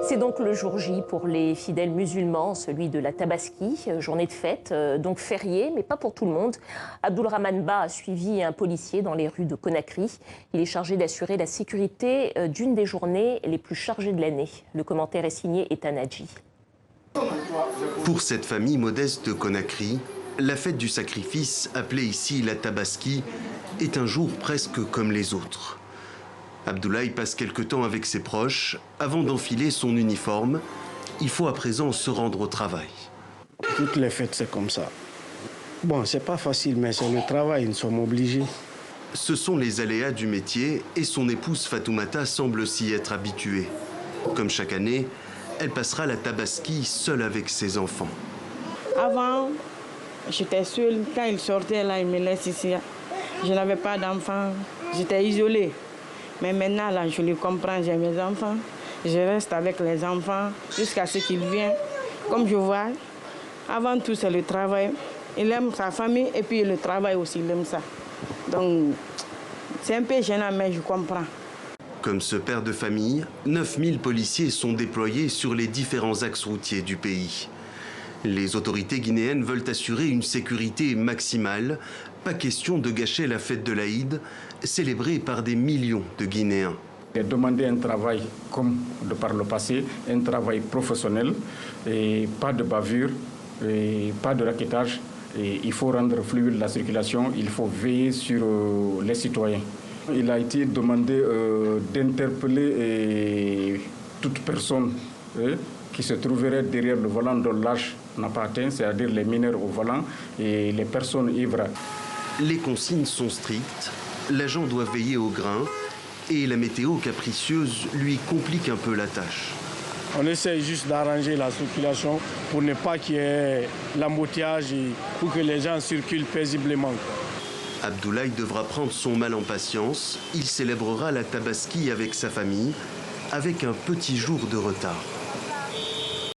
C'est donc le jour J pour les fidèles musulmans, celui de la Tabaski, journée de fête, donc fériée, mais pas pour tout le monde. Abdulrahman Ba a suivi un policier dans les rues de Conakry. Il est chargé d'assurer la sécurité d'une des journées les plus chargées de l'année. Le commentaire est signé Ethan Hadji. Pour cette famille modeste de Conakry, la fête du sacrifice, appelée ici la Tabaski, est un jour presque comme les autres. Abdoulaye passe quelque temps avec ses proches. Avant d'enfiler son uniforme, il faut à présent se rendre au travail. Toutes les fêtes, c'est comme ça. Bon, c'est pas facile, mais c'est le travail, nous sommes obligés. Ce sont les aléas du métier et son épouse Fatoumata semble s'y être habituée. Comme chaque année, elle passera la Tabaski seule avec ses enfants. Avant, j'étais seule. Quand ils sortaient, là, ils me laissent ici. Je n'avais pas d'enfants. J'étais isolée. Mais maintenant, là, je les comprends. J'ai mes enfants. Je reste avec les enfants jusqu'à ce qu'ils viennent. Comme je vois, avant tout, c'est le travail. Il aime sa famille et puis le travail aussi, il aime ça. Donc, c'est un peu gênant, mais je comprends. Comme ce père de famille, 9000 policiers sont déployés sur les différents axes routiers du pays. Les autorités guinéennes veulent assurer une sécurité maximale. Pas question de gâcher la fête de l'Aïd, célébrée par des millions de Guinéens. J'ai demandé un travail comme de par le passé, un travail professionnel, et pas de bavure, et pas de raquettage. Et il faut rendre fluide la circulation, il faut veiller sur les citoyens. Il a été demandé d'interpeller toute personne qui se trouverait derrière le volant dont l'âge n'a pas atteint, c'est-à-dire les mineurs au volant et les personnes ivres. Les consignes sont strictes, l'agent doit veiller au grain et la météo capricieuse lui complique un peu la tâche. On essaie juste d'arranger la circulation pour ne pas qu'il y ait l'embouteillage et pour que les gens circulent paisiblement. Abdoulaye devra prendre son mal en patience. Il célébrera la Tabaski avec sa famille, avec un petit jour de retard.